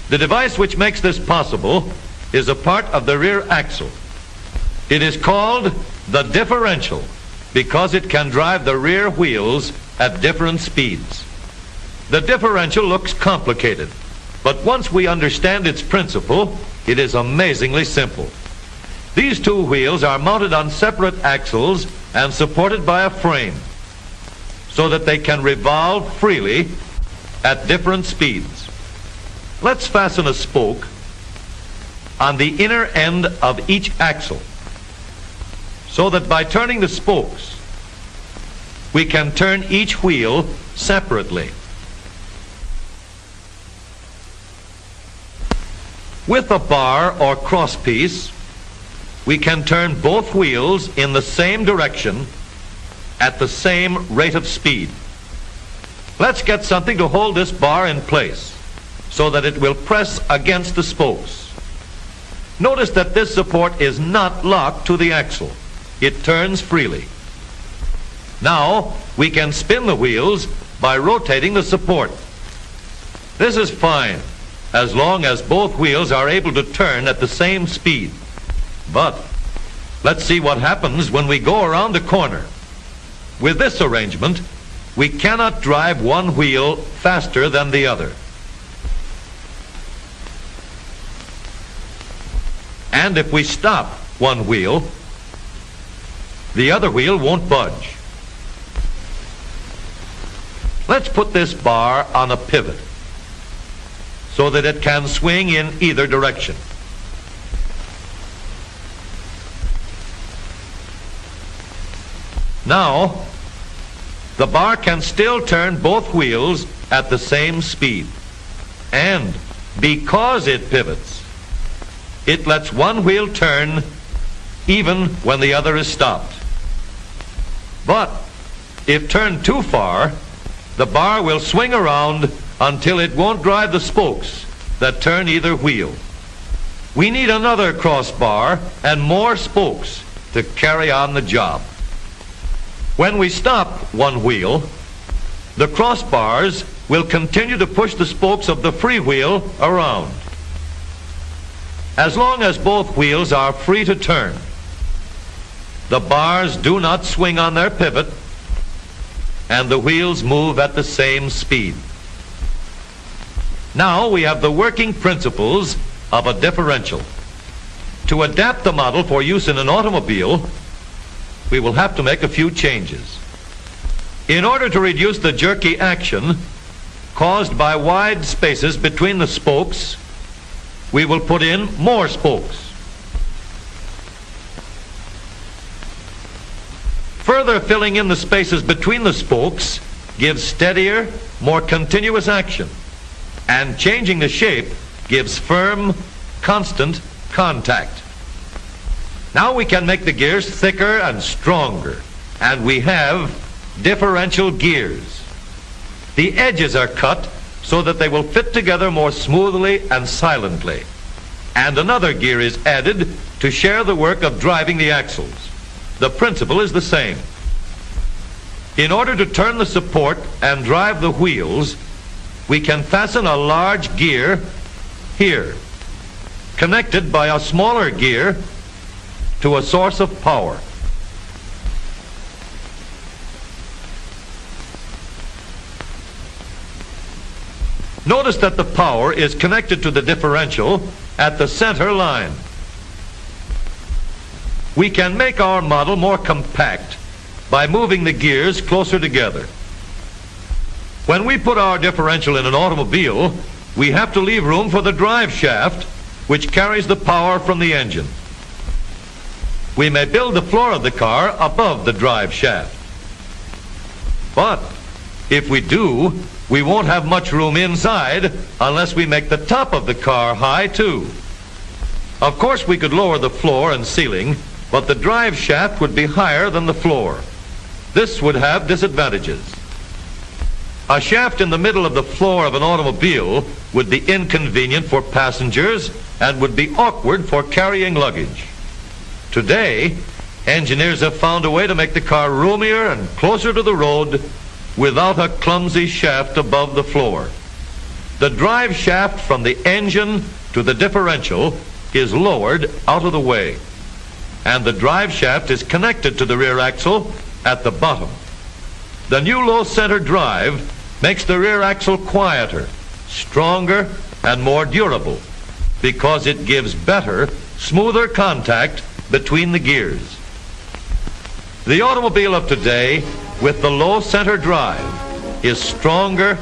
The device which makes this possible is a part of the rear axle. It is called the differential because it can drive the rear wheels at different speeds. The differential looks complicated, but once we understand its principle, it is amazingly simple. These two wheels are mounted on separate axles and supported by a frame so that they can revolve freely at different speeds. Let's fasten a spoke on the inner end of each axle so that by turning the spokes, we can turn each wheel separately. With a bar or crosspiece, we can turn both wheels in the same direction at the same rate of speed. Let's get something to hold this bar in place so that it will press against the spokes. Notice that this support is not locked to the axle. It turns freely. Now we can spin the wheels by rotating the support. This is fine as long as both wheels are able to turn at the same speed. But let's see what happens when we go around the corner. With this arrangement, we cannot drive one wheel faster than the other. And if we stop one wheel, the other wheel won't budge. Let's put this bar on a pivot so that it can swing in either direction. Now, the bar can still turn both wheels at the same speed. And because it pivots, it lets one wheel turn even when the other is stopped. But if turned too far, the bar will swing around until it won't drive the spokes that turn either wheel. We need another crossbar and more spokes to carry on the job. When we stop one wheel, the crossbars will continue to push the spokes of the free wheel around. As long as both wheels are free to turn, the bars do not swing on their pivot, and the wheels move at the same speed. Now we have the working principles of a differential. To adapt the model for use in an automobile, we will have to make a few changes. In order to reduce the jerky action caused by wide spaces between the spokes, we will put in more spokes. Further filling in the spaces between the spokes gives steadier, more continuous action, and changing the shape gives firm, constant contact. Now we can make the gears thicker and stronger, and we have differential gears. The edges are cut so that they will fit together more smoothly and silently, and another gear is added to share the work of driving the axles. The principle is the same. In order to turn the support and drive the wheels, we can fasten a large gear here, connected by a smaller gear to a source of power. Notice that the power is connected to the differential at the center line. We can make our model more compact by moving the gears closer together. When we put our differential in an automobile, we have to leave room for the drive shaft, which carries the power from the engine. We may build the floor of the car above the drive shaft. But if we do, we won't have much room inside unless we make the top of the car high too. Of course, we could lower the floor and ceiling, but the drive shaft would be higher than the floor. This would have disadvantages. A shaft in the middle of the floor of an automobile would be inconvenient for passengers and would be awkward for carrying luggage. Today, engineers have found a way to make the car roomier and closer to the road without a clumsy shaft above the floor. The drive shaft from the engine to the differential is lowered out of the way, and the drive shaft is connected to the rear axle at the bottom. The new low center drive makes the rear axle quieter, stronger, and more durable because it gives better, smoother contact between the gears. The automobile of today with the low center drive is stronger